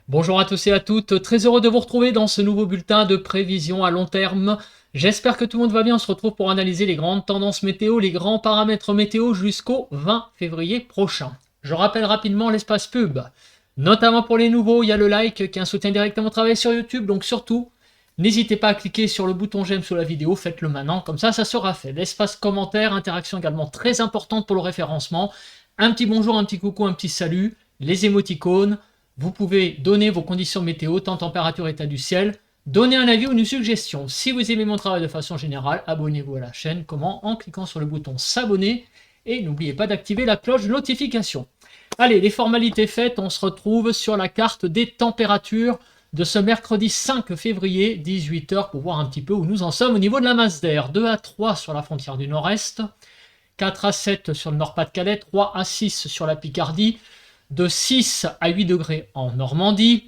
Bonjour à tous et à toutes, très heureux de vous retrouver dans ce nouveau bulletin de prévision à long terme. J'espère que tout le monde va bien, on se retrouve pour analyser les grandes tendances météo, les grands paramètres météo jusqu'au 20 février prochain. Je rappelle rapidement l'espace pub, notamment pour les nouveaux, il y a le like qui est un soutien direct à mon travail sur YouTube, donc surtout, n'hésitez pas à cliquer sur le bouton j'aime sous la vidéo, faites-le maintenant, comme ça sera fait. L'espace commentaire, interaction également très importante pour le référencement, un petit bonjour, un petit coucou, un petit salut, les émoticônes. Vous pouvez donner vos conditions météo, temps, température, état du ciel, donner un avis ou une suggestion. Si vous aimez mon travail de façon générale, abonnez-vous à la chaîne. Comment? En cliquant sur le bouton s'abonner et n'oubliez pas d'activer la cloche de notification. Allez, les formalités faites, on se retrouve sur la carte des températures de ce mercredi 5 février, 18h, pour voir un petit peu où nous en sommes au niveau de la masse d'air. 2 à 3 sur la frontière du nord-est, 4 à 7 sur le Nord-Pas-de-Calais, 3 à 6 sur la Picardie, de 6 à 8 degrés en Normandie,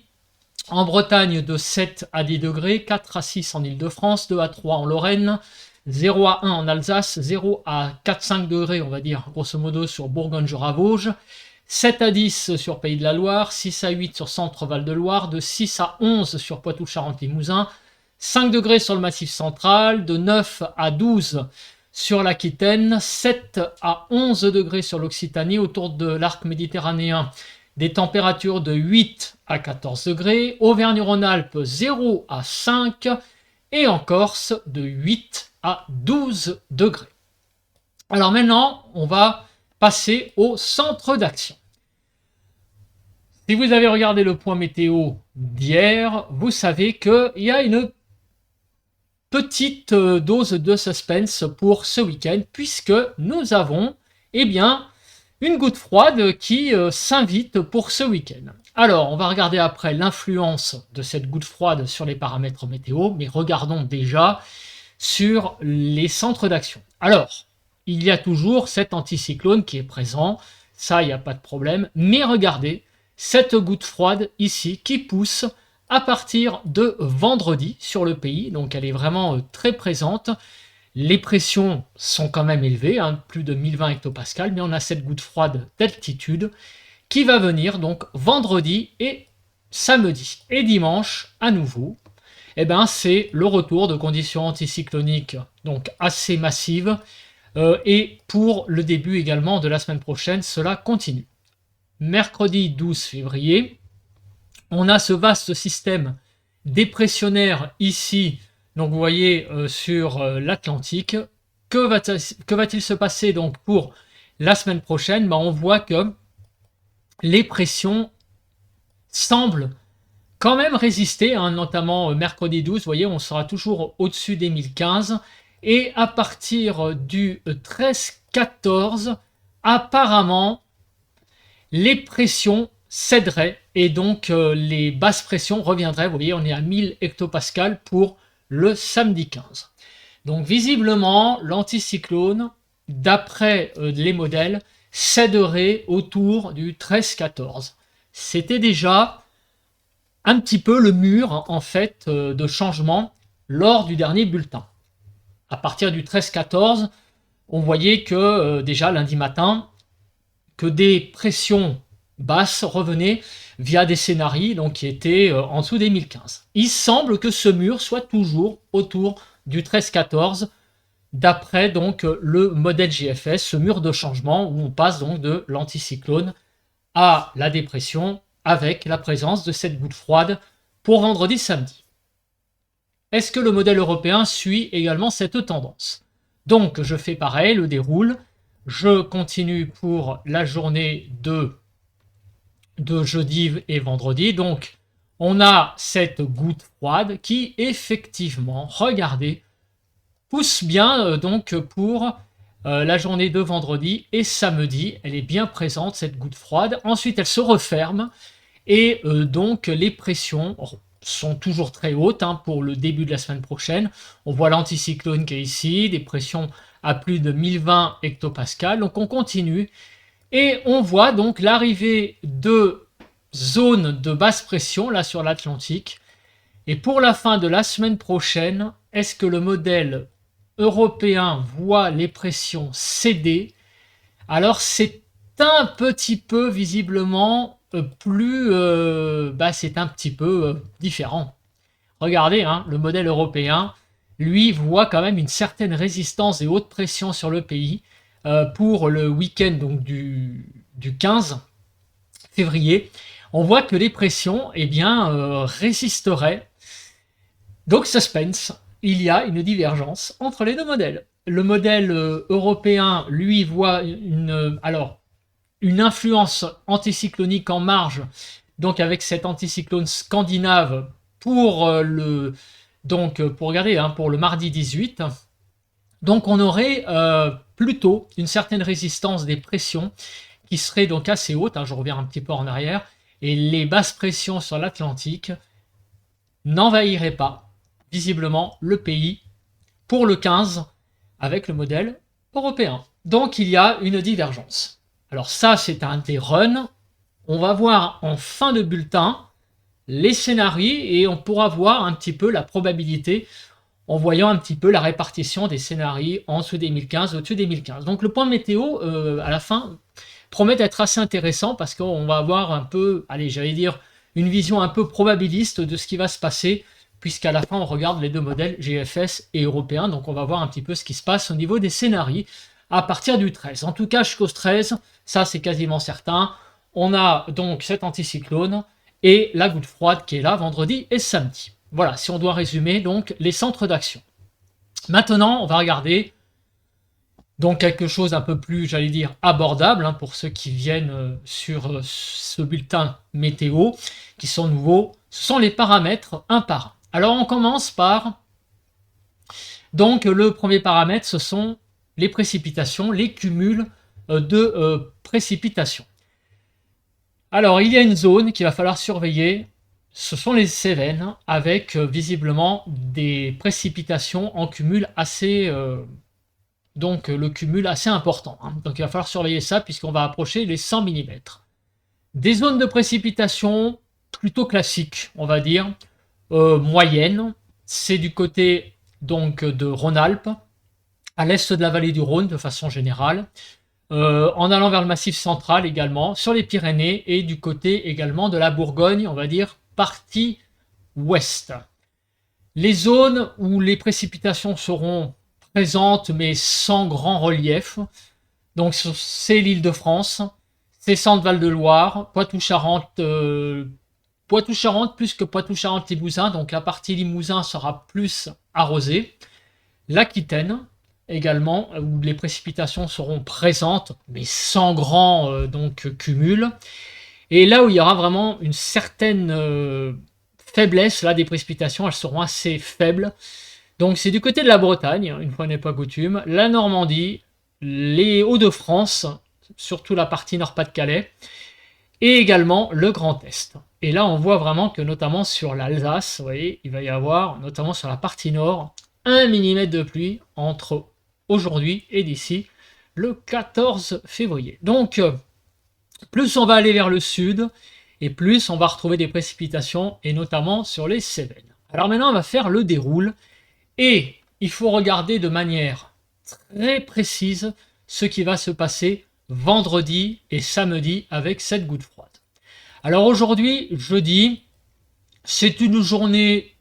en Bretagne de 7 à 10 degrés, 4 à 6 en Île-de-France, 2 à 3 en Lorraine, 0 à 1 en Alsace, 0 à 4-5 degrés, on va dire, grosso modo, sur Bourgogne-Jura-Vosges, 7 à 10 sur Pays de la Loire, 6 à 8 sur Centre-Val de Loire, de 6 à 11 sur Poitou-Charentes-Limousin, 5 degrés sur le Massif central, de 9 à 12 sur l'Aquitaine, 7 à 11 degrés sur l'Occitanie, autour de l'arc méditerranéen, des températures de 8 à 14 degrés, Auvergne-Rhône-Alpes 0 à 5 et en Corse de 8 à 12 degrés. Alors maintenant, on va passer au centre d'action. Si vous avez regardé le point météo d'hier, vous savez qu'il y a une petite dose de suspense pour ce week-end, puisque nous avons, eh bien, une goutte froide qui s'invite pour ce week-end. Alors, on va regarder après l'influence de cette goutte froide sur les paramètres météo, mais regardons déjà sur les centres d'action. Alors, il y a toujours cet anticyclone qui est présent, ça, il n'y a pas de problème, mais regardez, cette goutte froide ici qui pousse à partir de vendredi sur le pays, donc elle est vraiment très présente. Les pressions sont quand même élevées, plus de 1020 hectopascales, mais on a cette goutte froide d'altitude qui va venir donc vendredi et samedi. Et dimanche, à nouveau, eh ben, c'est le retour de conditions anticycloniques donc assez massives. Et pour le début également de la semaine prochaine, cela continue. Mercredi 12 février, on a ce vaste système dépressionnaire ici, donc vous voyez sur l'Atlantique. Que va-t-il se passer donc pour la semaine prochaine? On voit que les pressions semblent quand même résister, notamment mercredi 12, vous voyez, on sera toujours au-dessus des 1015. Et à partir du 13-14, apparemment, les pressions céderaient et donc les basses pressions reviendraient. Vous voyez, on est à 1000 hectopascales pour le samedi 15. Donc visiblement, l'anticyclone, d'après les modèles, céderait autour du 13-14. C'était déjà un petit peu le mur en fait de changement lors du dernier bulletin. À partir du 13-14, on voyait que déjà lundi matin, que des pressions basses revenaient via des scénarios donc, qui étaient en dessous des 1015. Il semble que ce mur soit toujours autour du 13-14, d'après donc le modèle GFS, ce mur de changement où on passe donc de l'anticyclone à la dépression avec la présence de cette goutte froide pour vendredi samedi. Est-ce que le modèle européen suit également cette tendance? Donc je fais pareil, le déroule. Je continue pour la journée de jeudi et vendredi. Donc, on a cette goutte froide qui, effectivement, regardez, pousse bien donc pour la journée de vendredi et samedi. Elle est bien présente, cette goutte froide. Ensuite, elle se referme et donc les pressions sont toujours très hautes pour le début de la semaine prochaine. On voit l'anticyclone qui est ici, des pressions à plus de 1020 hectopascales. Donc on continue et on voit donc l'arrivée de zones de basse pression là sur l'Atlantique. Et pour la fin de la semaine prochaine, est-ce que le modèle européen voit les pressions céder? Alors c'est un petit peu visiblement plus c'est un petit peu différent. Regardez, hein, le modèle européen, lui, voit quand même une certaine résistance et haute pression sur le pays pour le week-end donc du 15 février. On voit que les pressions résisteraient. Donc suspense, il y a une divergence entre les deux modèles. Le modèle européen, lui, voit une influence anticyclonique en marge, donc avec cet anticyclone scandinave pour regarder, hein, pour le mardi 18. Donc on aurait plutôt une certaine résistance des pressions qui serait donc assez haute, hein, je reviens un petit peu en arrière, et les basses pressions sur l'Atlantique n'envahiraient pas visiblement le pays pour le 15 avec le modèle européen. Donc il y a une divergence. Alors ça, c'est un des runs. On va voir en fin de bulletin les scénarios et on pourra voir un petit peu la probabilité en voyant un petit peu la répartition des scénarios en dessous des 1015, au-dessus des 1015. Donc le point météo, à la fin, promet d'être assez intéressant parce qu'on va avoir un peu, une vision un peu probabiliste de ce qui va se passer, puisqu'à la fin, on regarde les deux modèles, GFS et européen, donc on va voir un petit peu ce qui se passe au niveau des scénarios à partir du 13. En tout cas, jusqu'au 13, ça c'est quasiment certain. On a donc cet anticyclone et la goutte froide qui est là vendredi et samedi. Voilà, si on doit résumer donc les centres d'action. Maintenant, on va regarder donc quelque chose un peu plus, abordable, hein, pour ceux qui viennent sur ce bulletin météo, qui sont nouveaux. Ce sont les paramètres un par un. Alors on commence par, donc le premier paramètre, ce sont les précipitations, les cumuls de précipitations. Alors il y a une zone qu'il va falloir surveiller, ce sont les Cévennes, avec visiblement des précipitations en cumul assez... donc le cumul assez important. Hein. Donc il va falloir surveiller ça puisqu'on va approcher les 100 mm. Des zones de précipitation plutôt classiques, on va dire, moyennes. C'est du côté donc de Rhône-Alpes, à l'est de la vallée du Rhône de façon générale, en allant vers le Massif central également, sur les Pyrénées et du côté également de la Bourgogne, on va dire partie ouest. Les zones où les précipitations seront présentes mais sans grand relief, donc c'est l'Île-de-France, c'est Centre-Val de Loire, Poitou-Charentes, Poitou-Charentes plus que Poitou-Charentes-Limousin, donc la partie Limousin sera plus arrosée. L'Aquitaine également, où les précipitations seront présentes, mais sans grand cumul. Et là où il y aura vraiment une certaine faiblesse là, des précipitations, elles seront assez faibles. Donc c'est du côté de la Bretagne, une fois n'est pas coutume, la Normandie, les Hauts-de-France, surtout la partie Nord-Pas-de-Calais, et également le Grand Est. Et là, on voit vraiment que notamment sur l'Alsace, vous voyez, il va y avoir, notamment sur la partie nord, 1 mm de pluie entre aujourd'hui et d'ici le 14 février. Donc, plus on va aller vers le sud, et plus on va retrouver des précipitations, et notamment sur les Cévennes. Alors maintenant, on va faire le déroule, et il faut regarder de manière très précise ce qui va se passer vendredi et samedi avec cette goutte froide. Alors aujourd'hui, jeudi, c'est une journée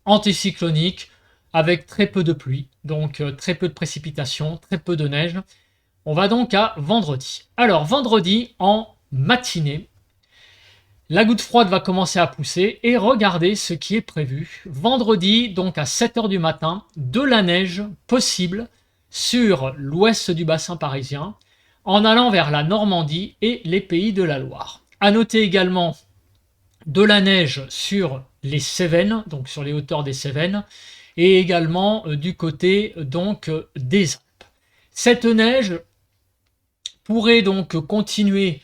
anticyclonique avec très peu de pluie, donc très peu de précipitations, très peu de neige. On va donc à vendredi. Alors vendredi, en matinée, la goutte froide va commencer à pousser et regardez ce qui est prévu. Vendredi, donc à 7h du matin, de la neige possible sur l'ouest du bassin parisien, en allant vers la Normandie et les pays de la Loire. À noter également de la neige sur les Cévennes, donc sur les hauteurs des Cévennes, et également du côté donc des Alpes. Cette neige pourrait donc continuer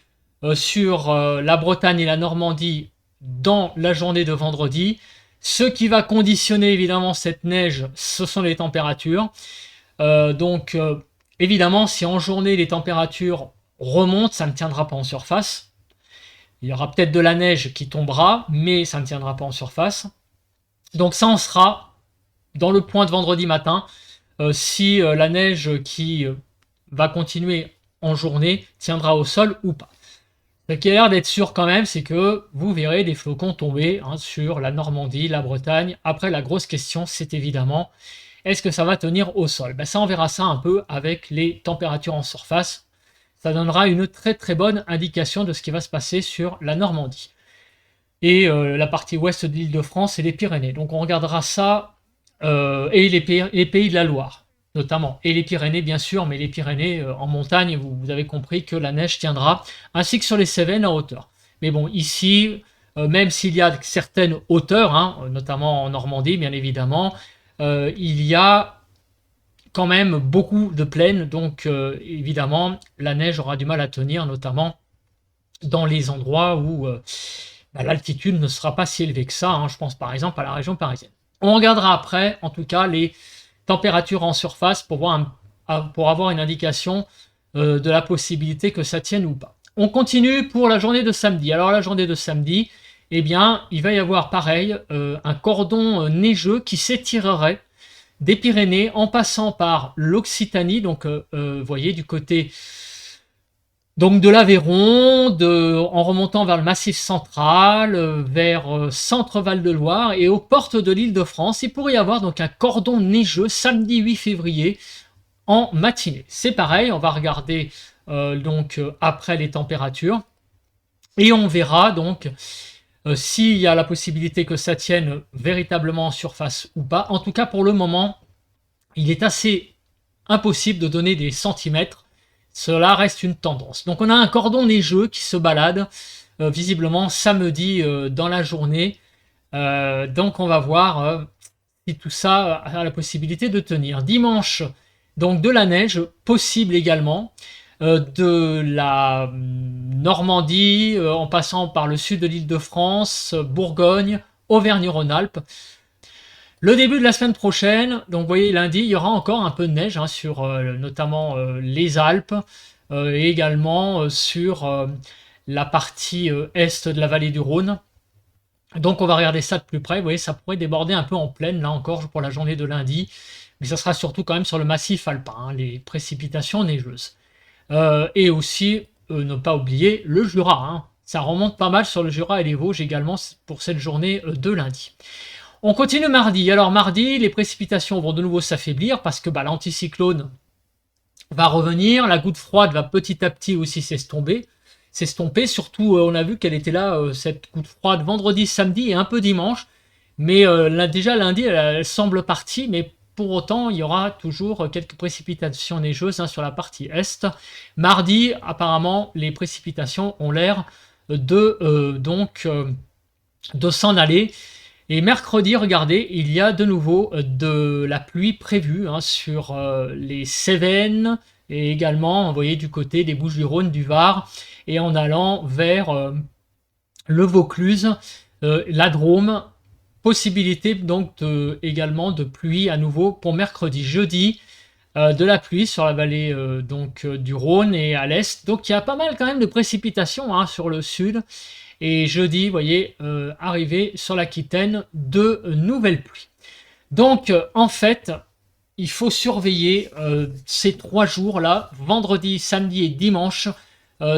sur la Bretagne et la Normandie dans la journée de vendredi. Ce qui va conditionner évidemment cette neige, ce sont les températures. Évidemment, si en journée les températures remontent, ça ne tiendra pas en surface. Il y aura peut-être de la neige qui tombera, mais ça ne tiendra pas en surface. Donc ça en sera dans le point de vendredi matin, si la neige qui va continuer en journée tiendra au sol ou pas. Ce qui a l'air d'être sûr quand même, c'est que vous verrez des flocons tomber hein, sur la Normandie, la Bretagne. Après, la grosse question, c'est évidemment, est-ce que ça va tenir au sol? Ben, ça, on verra ça un peu avec les températures en surface. Ça donnera une très très bonne indication de ce qui va se passer sur la Normandie. Et la partie ouest de l'Île-de-France et les Pyrénées. Donc on regardera ça, et les pays de la Loire, notamment. Et les Pyrénées, bien sûr, mais les Pyrénées en montagne, vous avez compris que la neige tiendra, ainsi que sur les Cévennes en hauteur. Mais bon, ici, même s'il y a certaines hauteurs, hein, notamment en Normandie, bien évidemment, il y a quand même beaucoup de plaines, donc évidemment, la neige aura du mal à tenir, notamment dans les endroits où bah, l'altitude ne sera pas si élevée que ça, hein. Je pense par exemple à la région parisienne. On regardera après, en tout cas, les températures en surface pour, pour avoir une indication de la possibilité que ça tienne ou pas. On continue pour la journée de samedi. Alors la journée de samedi, eh bien, il va y avoir pareil, un cordon neigeux qui s'étirerait des Pyrénées en passant par l'Occitanie, donc vous voyez du côté donc de l'Aveyron, en remontant vers le Massif central, vers Centre-Val de Loire et aux portes de l'Île-de-France, il pourrait y avoir donc un cordon neigeux samedi 8 février en matinée. C'est pareil, on va regarder après les températures et on verra donc s'il y a la possibilité que ça tienne véritablement en surface ou pas. En tout cas, pour le moment, il est assez impossible de donner des centimètres. Cela reste une tendance. Donc on a un cordon neigeux qui se balade visiblement samedi dans la journée. Donc on va voir si tout ça a la possibilité de tenir. Dimanche, donc de la neige, possible également. De la Normandie, en passant par le sud de l'Île-de-France, Bourgogne, Auvergne-Rhône-Alpes. Le début de la semaine prochaine, donc vous voyez lundi, il y aura encore un peu de neige hein, sur notamment les Alpes et également sur la partie est de la vallée du Rhône. Donc on va regarder ça de plus près. Vous voyez, ça pourrait déborder un peu en plaine là encore pour la journée de lundi, mais ça sera surtout quand même sur le massif alpin, hein, les précipitations neigeuses. Et aussi, ne pas oublier le Jura. Hein. Ça remonte pas mal sur le Jura et les Vosges également pour cette journée de lundi. On continue mardi. Alors mardi, les précipitations vont de nouveau s'affaiblir parce que bah, l'anticyclone va revenir, la goutte froide va petit à petit aussi s'estomper. Surtout, on a vu qu'elle était là, cette goutte froide, vendredi, samedi et un peu dimanche. Mais là, déjà lundi, elle semble partie, mais pour autant, il y aura toujours quelques précipitations neigeuses hein, sur la partie est. Mardi, apparemment, les précipitations ont l'air de s'en aller. Et mercredi, regardez, il y a de nouveau de la pluie prévue hein, sur les Cévennes et également, vous voyez, du côté des Bouches-du-Rhône, du Var, et en allant vers le Vaucluse, la Drôme. Possibilité donc également de pluie à nouveau pour mercredi, jeudi, de la pluie sur la vallée du Rhône et à l'est. Donc il y a pas mal quand même de précipitations hein, sur le sud. Et jeudi, vous voyez, arriver sur l'Aquitaine de nouvelles pluies. Donc, en fait, il faut surveiller ces 3 jours-là, vendredi, samedi et dimanche,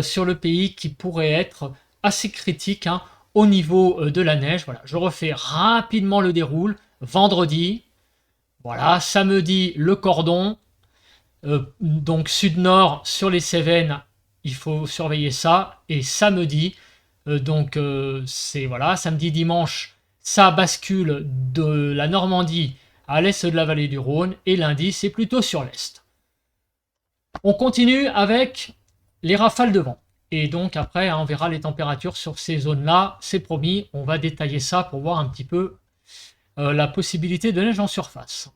sur le pays qui pourrait être assez critique hein, au niveau de la neige. Voilà, je refais rapidement le déroule. Vendredi, voilà, samedi, le cordon. Donc, sud-nord sur les Cévennes, il faut surveiller ça. Et samedi, c'est voilà, samedi, dimanche, ça bascule de la Normandie à l'est de la vallée du Rhône et lundi, c'est plutôt sur l'est. On continue avec les rafales de vent. Et donc après, hein, on verra les températures sur ces zones-là. C'est promis, on va détailler ça pour voir un petit peu la possibilité de neige en surface.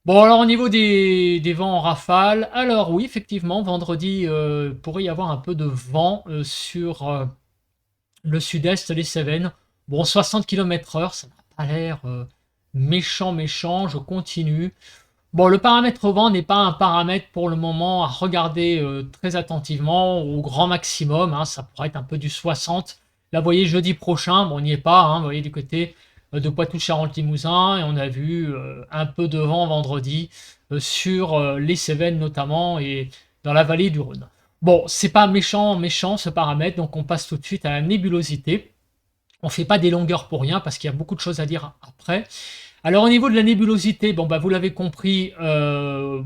Bon, alors au niveau des vents en rafale, alors oui, effectivement, vendredi, pourrait y avoir un peu de vent sur le sud-est, les Cévennes. Bon, 60 km/h, ça n'a pas l'air méchant, je continue. Bon, le paramètre vent n'est pas un paramètre pour le moment à regarder très attentivement, au grand maximum, hein, ça pourrait être un peu du 60. Là, vous voyez, jeudi prochain, bon, on n'y est pas, hein, vous voyez, du côté de Poitou-Charentes-Limousin, et on a vu un peu de vent vendredi sur les Cévennes notamment, et dans la vallée du Rhône. Bon, c'est pas méchant, méchant ce paramètre, donc on passe tout de suite à la nébulosité. On fait pas des longueurs pour rien parce qu'il y a beaucoup de choses à dire après. Alors au niveau de la nébulosité, bon bah vous l'avez compris en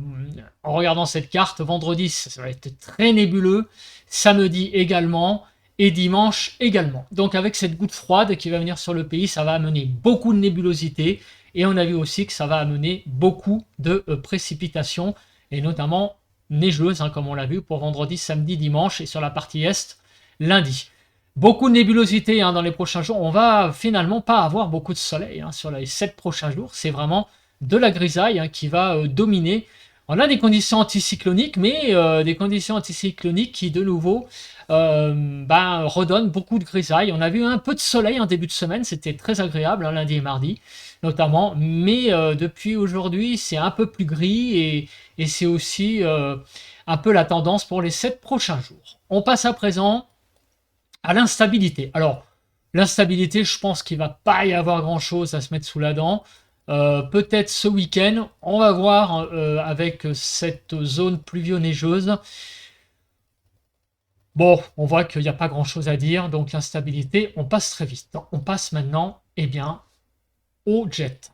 regardant cette carte, vendredi ça va être très nébuleux, samedi également et dimanche également. Donc avec cette goutte froide qui va venir sur le pays, ça va amener beaucoup de nébulosité et on a vu aussi que ça va amener beaucoup de précipitations et notamment neigeuses, hein, comme on l'a vu pour vendredi, samedi, dimanche et sur la partie est lundi. Beaucoup de nébulosité hein, dans les prochains jours. On va finalement pas avoir beaucoup de soleil hein, sur les 7 prochains jours. C'est vraiment de la grisaille hein, qui va dominer. On a des conditions anticycloniques, mais des conditions anticycloniques qui, de nouveau, redonnent beaucoup de grisaille. On a vu un peu de soleil en début de semaine. C'était très agréable, hein, lundi et mardi, notamment. Mais depuis aujourd'hui, c'est un peu plus gris et c'est aussi un peu la tendance pour les 7 prochains jours. On passe à présent à l'instabilité. Alors, l'instabilité, je pense qu'il va pas y avoir grand-chose à se mettre sous la dent. Peut-être ce week-end, on va voir avec cette zone pluvio-neigeuse. Bon, on voit qu'il n'y a pas grand-chose à dire, donc l'instabilité, on passe très vite. On passe maintenant, eh bien, au jet.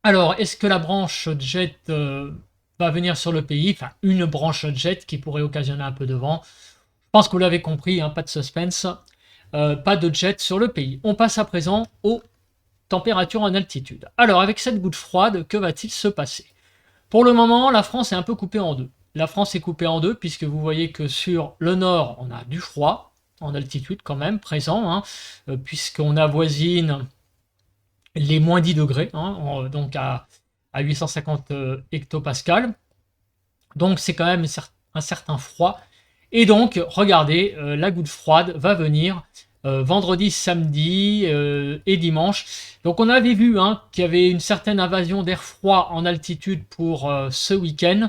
Alors, est-ce que la branche jet va venir sur le pays? Enfin, une branche jet qui pourrait occasionner un peu de vent. Je pense que vous l'avez compris, hein, pas de suspense, pas de jet sur le pays. On passe à présent aux températures en altitude. Alors, avec cette goutte froide, que va-t-il se passer? Pour le moment, la France est un peu coupée en deux. La France est coupée en deux, puisque vous voyez que sur le nord, on a du froid, en altitude quand même, présent, hein, puisqu'on avoisine les moins 10 degrés, hein, donc à 850 hectopascales. Donc c'est quand même un certain froid. Et donc, regardez, la goutte froide va venir vendredi, samedi et dimanche. Donc on avait vu hein, qu'il y avait une certaine invasion d'air froid en altitude pour ce week-end.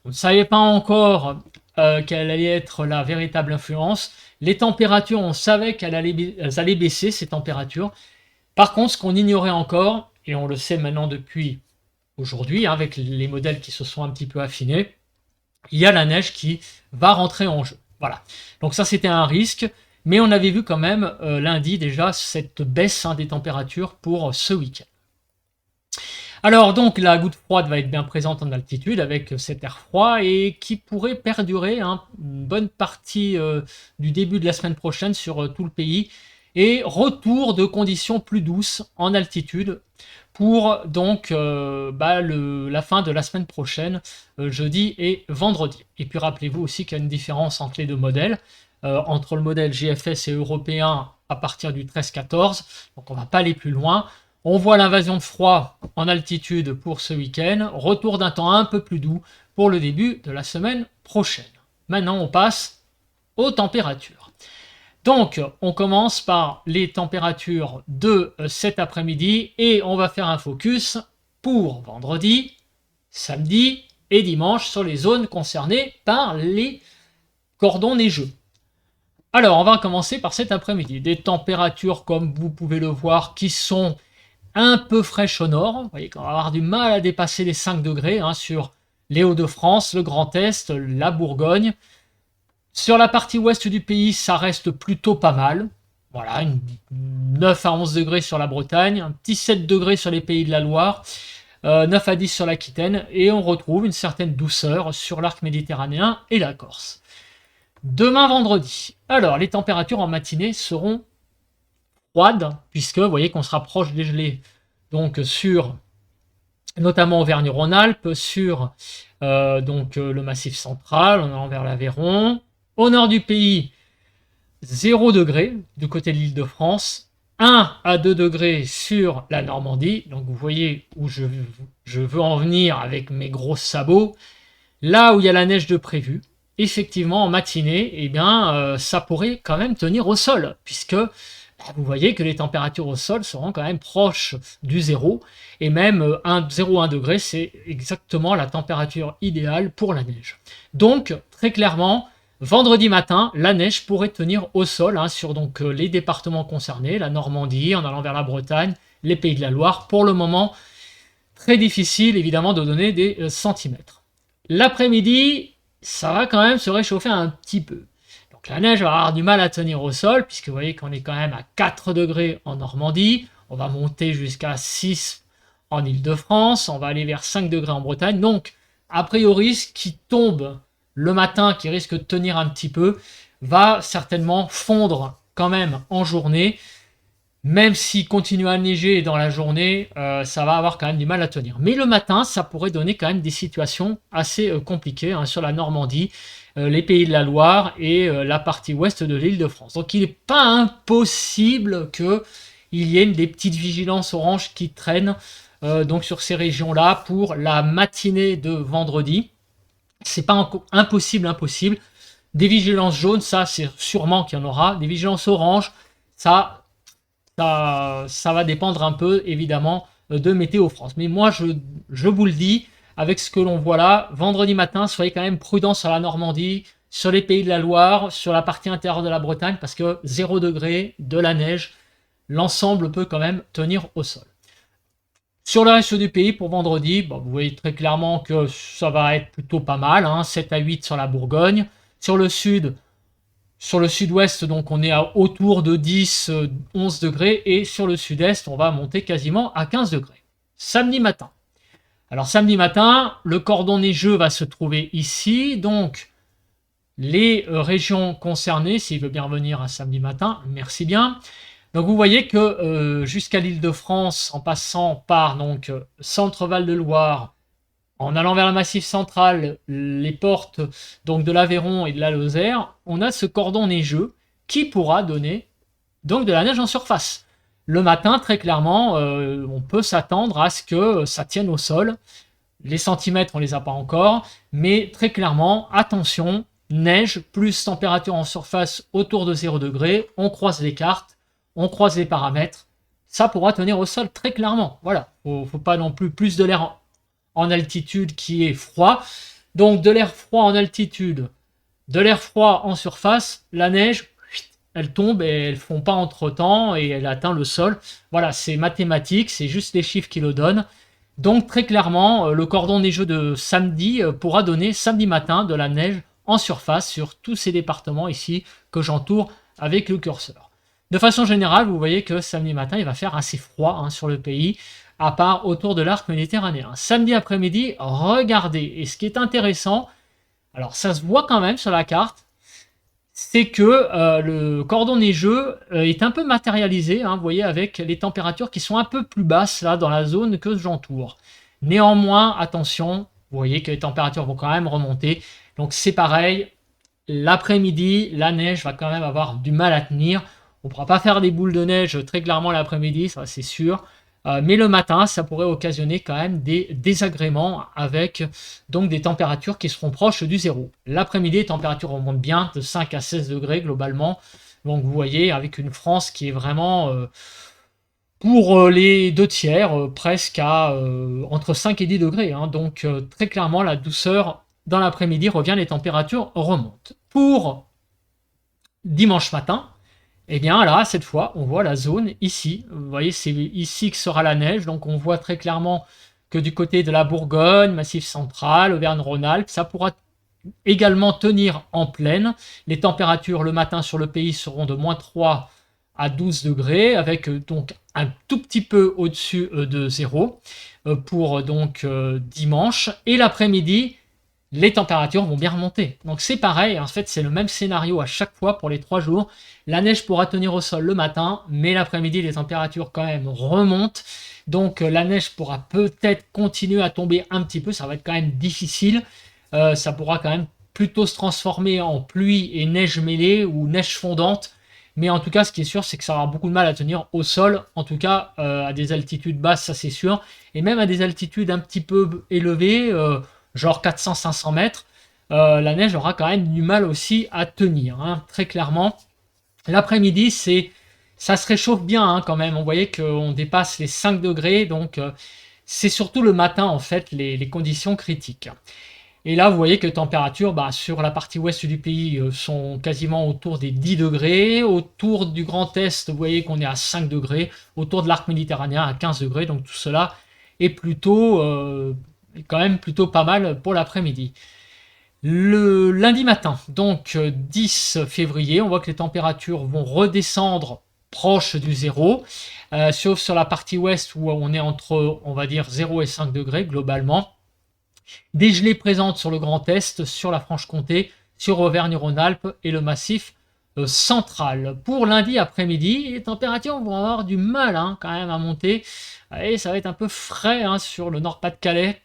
On ne savait pas encore quelle allait être la véritable influence. Les températures, on savait qu'elles allaient baisser, ces températures. Par contre, ce qu'on ignorait encore, et on le sait maintenant depuis aujourd'hui, hein, avec les modèles qui se sont un petit peu affinés, il y a la neige qui va rentrer en jeu. Voilà. Donc ça, c'était un risque. Mais on avait vu quand même lundi déjà cette baisse hein, des températures pour ce week-end. Alors donc la goutte froide va être bien présente en altitude avec cet air froid et qui pourrait perdurer hein, une bonne partie du début de la semaine prochaine sur tout le pays. Et retour de conditions plus douces en altitude pour donc la fin de la semaine prochaine, jeudi et vendredi. Et puis rappelez-vous aussi qu'il y a une différence entre les deux modèles, entre le modèle GFS et européen à partir du 13-14, donc on ne va pas aller plus loin. On voit l'invasion de froid en altitude pour ce week-end, retour d'un temps un peu plus doux pour le début de la semaine prochaine. Maintenant on passe aux températures. Donc, on commence par les températures de cet après-midi et on va faire un focus pour vendredi, samedi et dimanche sur les zones concernées par les cordons neigeux. Alors, on va commencer par cet après-midi. Des températures, comme vous pouvez le voir, qui sont un peu fraîches au nord. Vous voyez qu'on va avoir du mal à dépasser les 5 degrés hein, sur les Hauts-de-France, le Grand Est, la Bourgogne. Sur la partie ouest du pays, ça reste plutôt pas mal. Voilà, 9 à 11 degrés sur la Bretagne, un petit 7 degrés sur les pays de la Loire, 9 à 10 sur l'Aquitaine, et on retrouve une certaine douceur sur l'arc méditerranéen et la Corse. Demain vendredi, alors les températures en matinée seront froides, puisque vous voyez qu'on se rapproche des gelées. Donc sur notamment Auvergne-Rhône-Alpes, sur le Massif central, en allant vers l'Aveyron. Au nord du pays, 0 degré du côté de l'Île-de-France, 1 à 2 degrés sur la Normandie. Donc vous voyez où je veux en venir avec mes gros sabots. Là où il y a la neige de prévu, effectivement en matinée, eh bien, ça pourrait quand même tenir au sol, puisque vous voyez que les températures au sol seront quand même proches du zéro, et même 0,1 degré, c'est exactement la température idéale pour la neige. Donc, très clairement, vendredi matin, la neige pourrait tenir au sol hein, sur donc, les départements concernés, la Normandie, en allant vers la Bretagne, les Pays de la Loire. Pour le moment, très difficile évidemment de donner des centimètres. L'après-midi, ça va quand même se réchauffer un petit peu. Donc la neige va avoir du mal à tenir au sol, puisque vous voyez qu'on est quand même à 4 degrés en Normandie, on va monter jusqu'à 6 en Île-de-France, on va aller vers 5 degrés en Bretagne. Donc, a priori, ce qui tombe le matin, qui risque de tenir un petit peu, va certainement fondre quand même en journée. Même s'il continue à neiger dans la journée, ça va avoir quand même du mal à tenir. Mais le matin, ça pourrait donner quand même des situations assez compliquées hein, sur la Normandie, les Pays de la Loire et la partie ouest de l'Île-de-France. Donc il n'est pas impossible qu'il y ait des petites vigilances oranges qui traînent donc sur ces régions-là pour la matinée de vendredi. C'est pas impossible. Des vigilances jaunes, ça c'est sûrement qu'il y en aura. Des vigilances oranges, ça ça va dépendre un peu, évidemment, de Météo France. Mais moi, je vous le dis, avec ce que l'on voit là, vendredi matin, soyez quand même prudents sur la Normandie, sur les Pays de la Loire, sur la partie intérieure de la Bretagne, parce que 0 degré, de la neige, l'ensemble peut quand même tenir au sol. Sur le reste du pays, pour vendredi, bon, vous voyez très clairement que ça va être plutôt pas mal, hein, 7 à 8 sur la Bourgogne. Sur le sud-ouest, donc on est autour de 10, 11 degrés, et sur le sud-est, on va monter quasiment à 15 degrés. Samedi matin. Alors samedi matin, le cordon neigeux va se trouver ici, donc les régions concernées, s'il veut bien revenir un samedi matin, merci bien. Donc vous voyez que jusqu'à l'Île-de-France, en passant par donc Centre-Val de Loire, en allant vers le Massif central, les portes donc de l'Aveyron et de la Lozère, on a ce cordon neigeux qui pourra donner donc de la neige en surface. Le matin, très clairement, on peut s'attendre à ce que ça tienne au sol. Les centimètres, on les a pas encore, mais très clairement, attention, neige plus température en surface autour de 0 degré, on croise les cartes, on croise les paramètres, ça pourra tenir au sol très clairement. Voilà, faut pas non plus de l'air en altitude qui est froid. Donc de l'air froid en altitude, de l'air froid en surface, la neige, elle tombe et elle ne fond pas entre temps et elle atteint le sol. Voilà, c'est mathématique, c'est juste les chiffres qui le donnent. Donc très clairement, le cordon neigeux de samedi pourra donner samedi matin de la neige en surface sur tous ces départements ici que j'entoure avec le curseur. De façon générale, vous voyez que samedi matin, il va faire assez froid hein, sur le pays, à part autour de l'arc méditerranéen. Samedi après-midi, regardez. Et ce qui est intéressant, alors ça se voit quand même sur la carte, c'est que le cordon neigeux est un peu matérialisé, hein, vous voyez, avec les températures qui sont un peu plus basses là dans la zone que j'entoure. Néanmoins, attention, vous voyez que les températures vont quand même remonter. Donc c'est pareil, l'après-midi, la neige va quand même avoir du mal à tenir. On ne pourra pas faire des boules de neige très clairement l'après-midi, ça c'est sûr. Mais le matin, ça pourrait occasionner quand même des désagréments avec donc des températures qui seront proches du zéro. L'après-midi, les températures remontent bien de 5 à 16 degrés globalement. Donc vous voyez, avec une France qui est vraiment pour les deux tiers, presque à entre 5 et 10 degrés. Hein. Donc très clairement, la douceur dans l'après-midi revient, les températures remontent. Pour dimanche matin, et bien là, cette fois, on voit la zone ici. Vous voyez, c'est ici que sera la neige. Donc on voit très clairement que du côté de la Bourgogne, Massif central, Auvergne-Rhône-Alpes, ça pourra également tenir en plaine. Les températures le matin sur le pays seront de moins 3 à 12 degrés, avec donc un tout petit peu au-dessus de 0 pour donc dimanche. Et l'après-midi, les températures vont bien remonter. Donc c'est pareil, en fait c'est le même scénario à chaque fois pour les 3 jours. La neige pourra tenir au sol le matin, mais l'après-midi les températures quand même remontent. Donc la neige pourra peut-être continuer à tomber un petit peu, ça va être quand même difficile. Ça pourra quand même plutôt se transformer en pluie et neige mêlée ou neige fondante. Mais en tout cas, ce qui est sûr, c'est que ça aura beaucoup de mal à tenir au sol, en tout cas à des altitudes basses, ça c'est sûr. Et même à des altitudes un petit peu élevées, genre 400-500 mètres, la neige aura quand même du mal aussi à tenir, hein, très clairement. L'après-midi, ça se réchauffe bien hein, quand même. On voyait qu'on dépasse les 5 degrés, donc c'est surtout le matin en fait les conditions critiques. Et là, vous voyez que les températures sur la partie ouest du pays sont quasiment autour des 10 degrés. Autour du Grand Est, vous voyez qu'on est à 5 degrés. Autour de l'arc méditerranéen, à 15 degrés. Donc tout cela est plutôt, quand même plutôt pas mal pour l'après-midi. Le lundi matin, donc 10 février, on voit que les températures vont redescendre proche du zéro, sauf sur la partie ouest où on est entre, on va dire, 0 et 5 degrés globalement. Des gelées présentes sur le Grand Est, sur la Franche-Comté, sur Auvergne-Rhône-Alpes et le Massif central. Pour lundi après-midi, les températures vont avoir du mal quand même à monter. Et ça va être un peu frais sur le Nord-Pas-de-Calais.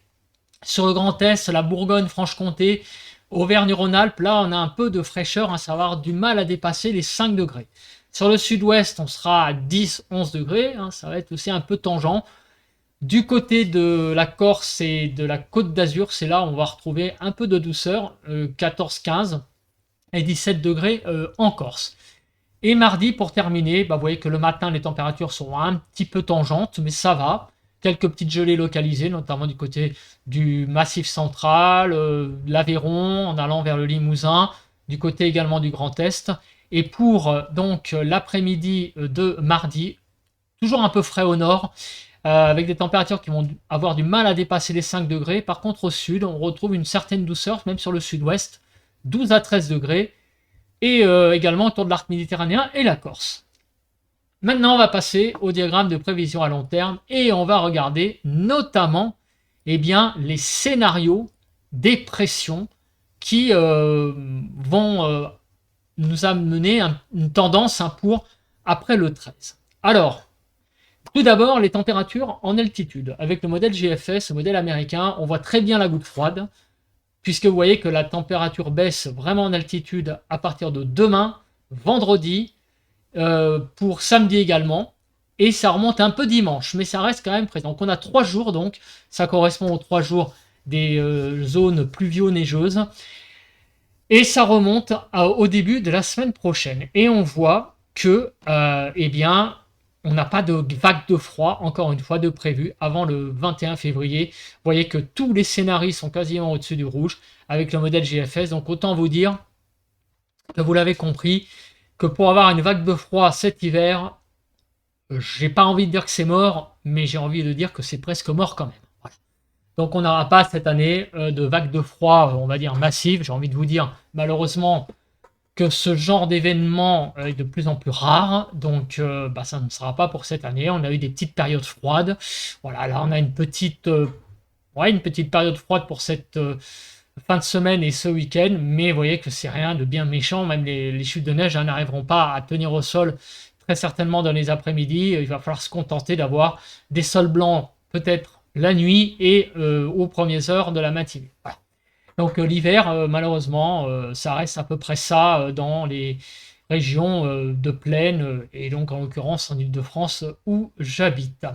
Sur le Grand Est, la Bourgogne, Franche-Comté, Auvergne-Rhône-Alpes, là on a un peu de fraîcheur, ça va avoir du mal à dépasser les 5 degrés. Sur le sud-ouest, on sera à 10-11 degrés, ça va être aussi un peu tangent. Du côté de la Corse et de la Côte d'Azur, c'est là où on va retrouver un peu de douceur, 14-15 et 17 degrés en Corse. Et mardi, pour terminer, vous voyez que le matin, les températures sont un petit peu tangentes, mais ça va. Quelques petites gelées localisées, notamment du côté du Massif central, l'Aveyron, en allant vers le Limousin, du côté également du Grand Est. Et pour donc l'après-midi de mardi, toujours un peu frais au nord, avec des températures qui vont avoir du mal à dépasser les 5 degrés. Par contre, au sud, on retrouve une certaine douceur, même sur le sud-ouest, 12 à 13 degrés, et également autour de l'arc méditerranéen et la Corse. Maintenant, on va passer au diagramme de prévision à long terme et on va regarder notamment les scénarios des pressions qui vont nous amener une tendance pour après le 13. Alors, tout d'abord, les températures en altitude. Avec le modèle GFS, le modèle américain, on voit très bien la goutte froide, puisque vous voyez que la température baisse vraiment en altitude à partir de demain, vendredi, pour samedi également, et ça remonte un peu dimanche, mais ça reste quand même présent. Donc on a 3 jours, donc ça correspond aux 3 jours des zones pluvio-neigeuses, et ça remonte au début de la semaine prochaine. Et on voit que, on n'a pas de vague de froid, encore une fois, de prévu avant le 21 février. Vous voyez que tous les scénarios sont quasiment au-dessus du rouge avec le modèle GFS. Donc autant vous dire que vous l'avez compris, que pour avoir une vague de froid cet hiver, j'ai pas envie de dire que c'est mort, mais j'ai envie de dire que c'est presque mort quand même. Voilà. Donc on n'aura pas cette année de vague de froid, on va dire massive. J'ai envie de vous dire, malheureusement, que ce genre d'événement est de plus en plus rare, donc ça ne sera pas pour cette année. On a eu des petites périodes froides. Voilà, là on a une petite période froide pour cette fin de semaine et ce week-end, mais vous voyez que c'est rien de bien méchant. Même les chutes de neige n'arriveront pas à tenir au sol très certainement dans les après-midi. Il va falloir se contenter d'avoir des sols blancs peut-être la nuit et aux premières heures de la matinée. Voilà. Donc l'hiver, malheureusement, ça reste à peu près ça dans les régions de plaine, et donc en l'occurrence en Ile-de-France où j'habite.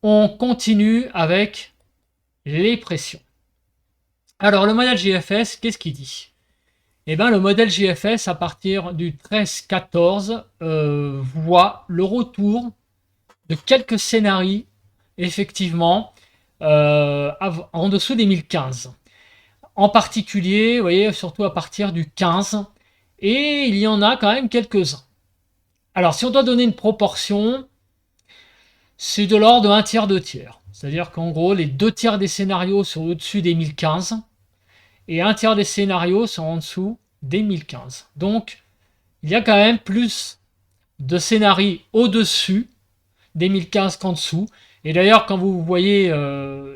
On continue avec les pressions. Alors le modèle GFS, qu'est-ce qu'il dit ? Le modèle GFS, à partir du 13-14, voit le retour de quelques scénarios, effectivement, en dessous des 1015. En particulier, vous voyez, surtout à partir du 15, et il y en a quand même quelques-uns. Alors, si on doit donner une proportion, c'est de l'ordre de 1 tiers, 2 tiers. C'est-à-dire qu'en gros, les 2 tiers des scénarios sont au-dessus des 1015, et 1 tiers des scénarios sont en dessous des 1015. Donc, il y a quand même plus de scénarios au-dessus des 1015 qu'en dessous. Et d'ailleurs, quand vous voyez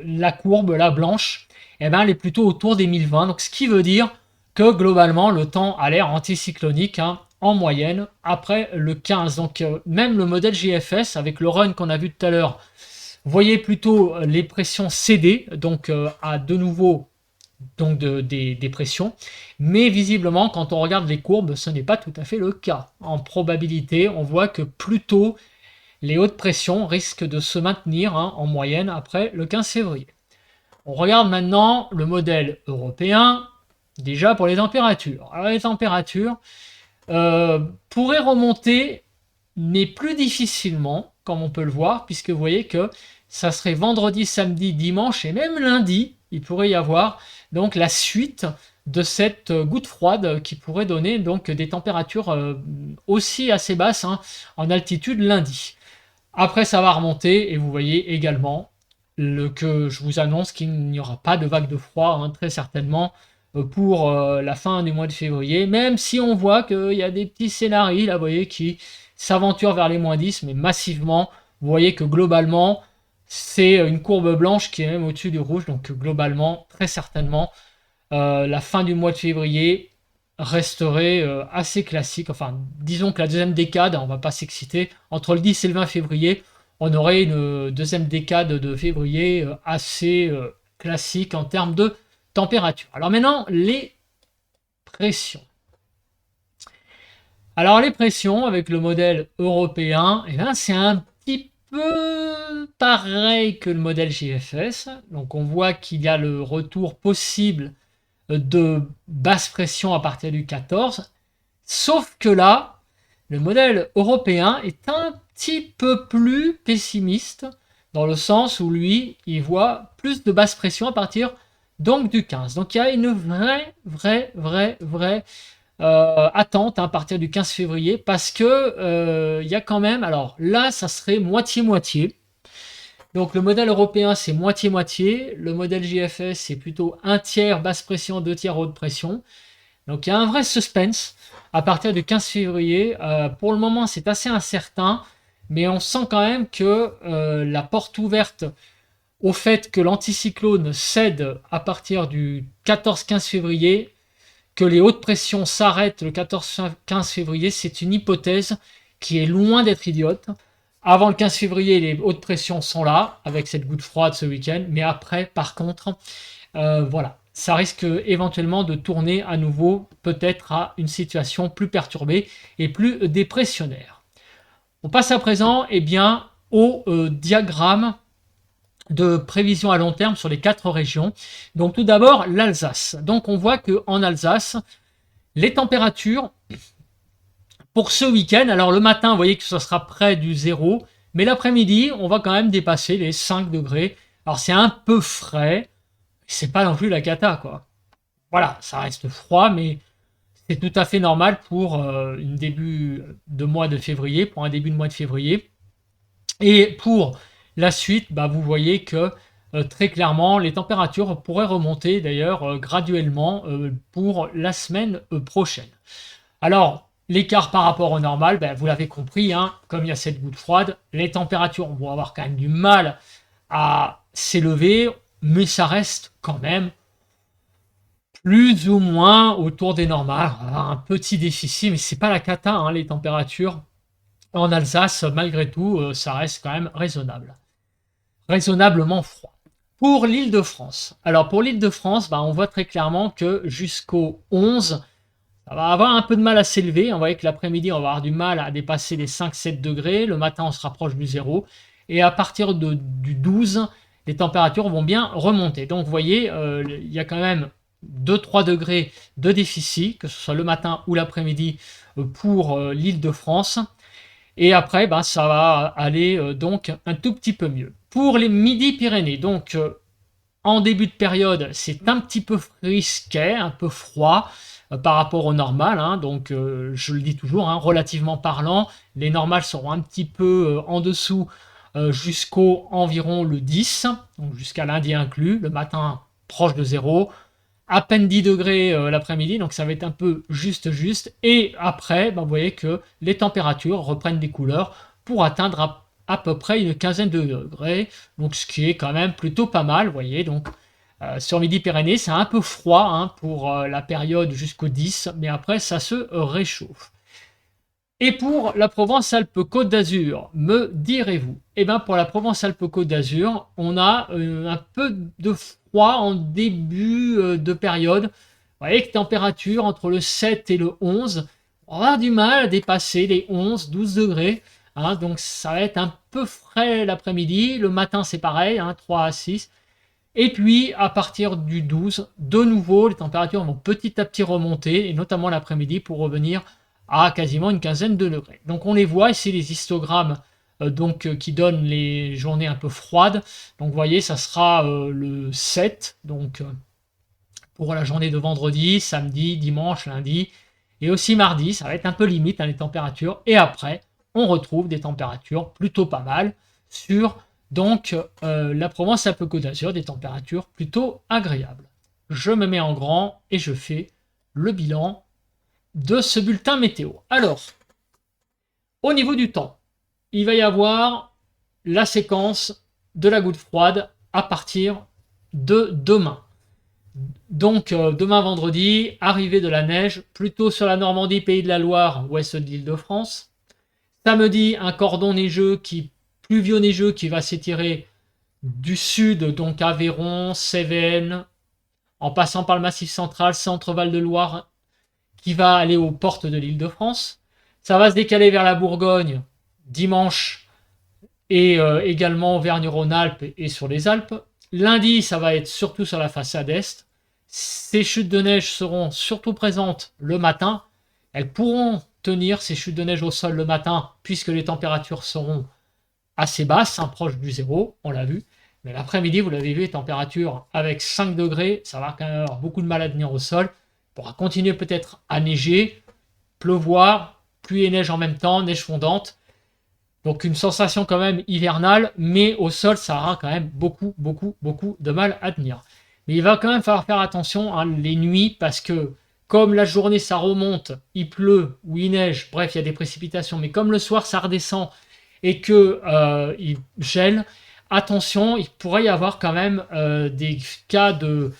la courbe, la blanche, elle est plutôt autour des 1020. Donc, ce qui veut dire que globalement, le temps a l'air anticyclonique en moyenne après le 15. Donc, même le modèle GFS, avec le run qu'on a vu tout à l'heure, voyez plutôt les pressions céder, donc à de nouveau donc des pressions. Mais visiblement, quand on regarde les courbes, ce n'est pas tout à fait le cas. En probabilité, on voit que plutôt les hautes pressions risquent de se maintenir en moyenne après le 15 février. On regarde maintenant le modèle européen, déjà pour les températures. Alors les températures pourraient remonter, mais plus difficilement, comme on peut le voir, puisque vous voyez que ça serait vendredi, samedi, dimanche et même lundi, il pourrait y avoir donc la suite de cette goutte froide qui pourrait donner donc des températures aussi assez basses en altitude lundi. Après, ça va remonter et vous voyez également que je vous annonce qu'il n'y aura pas de vague de froid très certainement pour la fin du mois de février, même si on voit qu'il y a des petits scénarios, là, vous voyez, qui s'aventurent vers les -10, mais massivement, vous voyez que globalement, c'est une courbe blanche qui est même au-dessus du rouge, donc globalement, très certainement, la fin du mois de février resterait assez classique. Enfin, disons que la deuxième décade, on va pas s'exciter, entre le 10 et le 20 février, on aurait une deuxième décade de février assez classique en termes de température. Alors maintenant, les pressions. Alors les pressions avec le modèle européen, eh ben, c'est un petit peu pareil que le modèle JFS. Donc on voit qu'il y a le retour possible de basse pression à partir du 14. Sauf que là, le modèle européen est un petit peu plus pessimiste dans le sens où lui, il voit plus de basse pression à partir donc du 15. Donc il y a une vraie attente à partir du 15 février parce que il y a quand même, alors là, ça serait moitié-moitié. Donc le modèle européen, c'est moitié-moitié. Le modèle JFS, c'est plutôt un tiers basse pression, deux tiers haute pression. Donc il y a un vrai suspense à partir du 15 février. Pour le moment, c'est assez incertain, mais on sent quand même que la porte ouverte au fait que l'anticyclone cède à partir du 14-15 février, que les hautes pressions s'arrêtent le 14-15 février, c'est une hypothèse qui est loin d'être idiote. Avant le 15 février, les hautes pressions sont là, avec cette goutte froide ce week-end, mais après, par contre, voilà, ça risque éventuellement de tourner à nouveau peut-être à une situation plus perturbée et plus dépressionnaire. On passe à présent bien, au diagramme de prévision à long terme sur les 4 régions. Donc tout d'abord l'Alsace. Donc on voit qu'en Alsace, les températures pour ce week-end, alors le matin, vous voyez que ça sera près du 0, mais l'après-midi, on va quand même dépasser les 5 degrés. Alors c'est un peu frais, c'est pas non plus la cata, quoi. Voilà, ça reste froid, mais c'est tout à fait normal pour une début de mois de février, pour un début de mois de février. Et pour la suite, vous voyez que très clairement, les températures pourraient remonter d'ailleurs graduellement pour la semaine prochaine. Alors, l'écart par rapport au normal, vous l'avez compris, hein, comme il y a cette goutte froide, les températures vont avoir quand même du mal à s'élever, mais ça reste quand même plus ou moins autour des normales. On va avoir un petit déficit, mais c'est pas la cata, hein, les températures en Alsace, malgré tout, ça reste quand même raisonnable. Raisonnablement froid. Pour l'Île-de-France. Alors pour l'Île-de-France, on voit très clairement que jusqu'au 11, ça va avoir un peu de mal à s'élever. On voit que l'après-midi, on va avoir du mal à dépasser les 5-7 degrés. Le matin, on se rapproche du 0. Et à partir du 12, les températures vont bien remonter. Donc vous voyez, il y a quand même 2-3 degrés de déficit, que ce soit le matin ou l'après-midi, pour l'Île-de-France. Et après, ça va aller donc un tout petit peu mieux. Pour les Midi-Pyrénées, donc en début de période, c'est un petit peu frisquet, un peu froid par rapport au normal. Hein, donc je le dis toujours, hein, relativement parlant, les normales seront un petit peu en dessous jusqu'au environ le 10, donc jusqu'à lundi inclus, le matin proche de 0. À peine 10 degrés l'après-midi, donc ça va être un peu juste. Et après, vous voyez que les températures reprennent des couleurs pour atteindre à peu près une quinzaine de degrés, donc ce qui est quand même plutôt pas mal, vous voyez. Donc sur Midi-Pyrénées, c'est un peu froid hein, pour la période jusqu'au 10, mais après ça se réchauffe. Et pour la Provence-Alpes-Côte d'Azur, me direz-vous? Pour la Provence-Alpes-Côte d'Azur, on a un peu de froid en début de période. Vous voyez que température entre le 7 et le 11, on va avoir du mal à dépasser les 11-12 degrés. Hein, donc ça va être un peu frais l'après-midi. Le matin, c'est pareil, hein, 3 à 6. Et puis, à partir du 12, de nouveau, les températures vont petit à petit remonter, et notamment l'après-midi, pour revenir à quasiment une quinzaine de degrés. Donc on les voit ici, les histogrammes qui donnent les journées un peu froides. Donc vous voyez, ça sera le 7, donc pour la journée de vendredi, samedi, dimanche, lundi, et aussi mardi, ça va être un peu limite hein, les températures. Et après, on retrouve des températures plutôt pas mal sur donc la Provence-Alpes-Côte d'Azur, des températures plutôt agréables. je me mets en grand et je fais le bilan de ce bulletin météo. Alors, au niveau du temps, il va y avoir la séquence de la goutte froide à partir de demain. Donc demain vendredi, arrivée de la neige, plutôt sur la Normandie, Pays de la Loire, ouest de l'Île-de-France. Samedi, un cordon neigeux pluvio-neigeux qui va s'étirer du sud, donc Aveyron, Cévennes, en passant par le Massif central, Centre-Val de Loire, qui va aller aux portes de l'Île-de-France. Ça va se décaler vers la Bourgogne dimanche et également Auvergne-Rhône-Alpes et sur les Alpes. Lundi, ça va être surtout sur la façade est. Ces chutes de neige seront surtout présentes le matin. Elles pourront tenir ces chutes de neige au sol le matin puisque les températures seront assez basses, hein, proches du zéro, on l'a vu. Mais l'après-midi, vous l'avez vu, les températures avec 5 degrés, ça va quand même avoir beaucoup de mal à tenir au sol. Il pourra continuer peut-être à neiger, pleuvoir, pluie et neige en même temps, neige fondante. Donc une sensation quand même hivernale, mais au sol, ça aura quand même beaucoup de mal à tenir. Mais il va quand même falloir faire attention les nuits, parce que comme la journée ça remonte, il pleut ou il neige, bref, il y a des précipitations, mais comme le soir ça redescend et que il gèle, attention, il pourrait y avoir quand même des cas de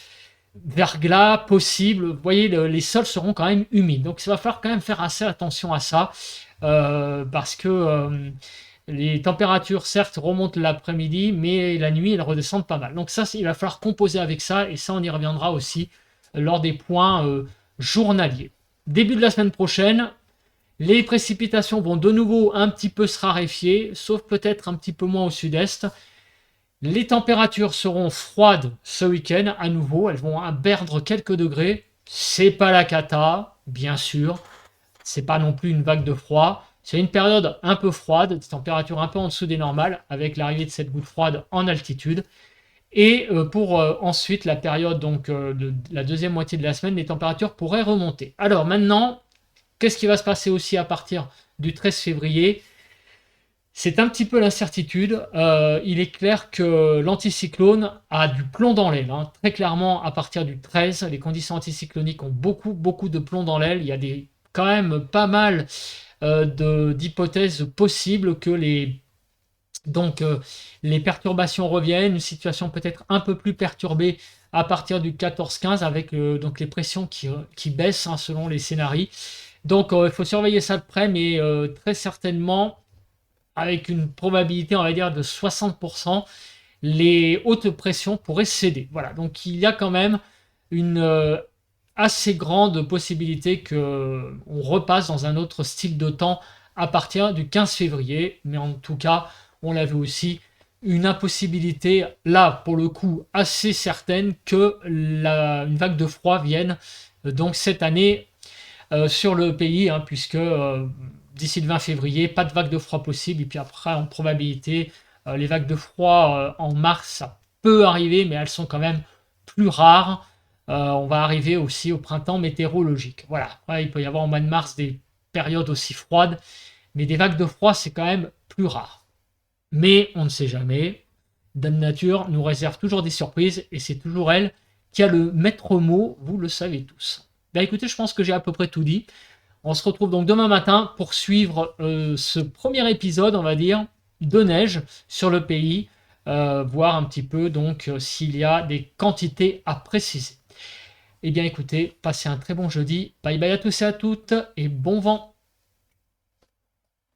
verglas possibles. Vous voyez, les sols seront quand même humides. Donc il va falloir quand même faire assez attention à ça, parce que les températures certes remontent l'après-midi, mais la nuit elles redescendent pas mal. Donc ça, il va falloir composer avec ça, et ça on y reviendra aussi lors des points journaliers. Début de la semaine prochaine, les précipitations vont de nouveau un petit peu se raréfier, sauf peut-être un petit peu moins au sud-est. Les températures seront froides ce week-end à nouveau, elles vont perdre quelques degrés. C'est pas la cata, bien sûr, c'est pas non plus une vague de froid. C'est une période un peu froide, des températures un peu en dessous des normales, avec l'arrivée de cette goutte froide en altitude. Et pour ensuite la période de la deuxième moitié de la semaine, les températures pourraient remonter. Alors maintenant, qu'est-ce qui va se passer aussi à partir du 13 février? C'est un petit peu l'incertitude. Il est clair que l'anticyclone a du plomb dans l'aile, hein. Très clairement, à partir du 13, les conditions anticycloniques ont beaucoup de plomb dans l'aile. Il y a quand même pas mal d'hypothèses possibles que les perturbations reviennent, une situation peut-être un peu plus perturbée à partir du 14-15, avec donc les pressions qui baissent, hein, selon les scénarios. Donc il faut surveiller ça de près, mais très certainement avec une probabilité, on va dire, de 60%, les hautes pressions pourraient céder. Voilà, donc il y a quand même une assez grande possibilité qu'on repasse dans un autre style de temps à partir du 15 février. Mais en tout cas, on l'a vu aussi, une impossibilité, là, pour le coup, assez certaine que une vague de froid vienne donc cette année sur le pays, hein, puisque d'ici le 20 février, pas de vague de froid possible. Et puis après, en probabilité, les vagues de froid en mars, ça peut arriver, mais elles sont quand même plus rares. On va arriver aussi au printemps météorologique. Voilà, après, il peut y avoir au mois de mars des périodes aussi froides, mais des vagues de froid, c'est quand même plus rare. Mais on ne sait jamais. Dame Nature nous réserve toujours des surprises, et c'est toujours elle qui a le maître mot, vous le savez tous. Ben écoutez, je pense que j'ai à peu près tout dit. On se retrouve donc demain matin pour suivre ce premier épisode, on va dire, de neige sur le pays, voir un petit peu donc s'il y a des quantités à préciser. Eh bien écoutez, passez un très bon jeudi. Bye bye à tous et à toutes, et bon vent.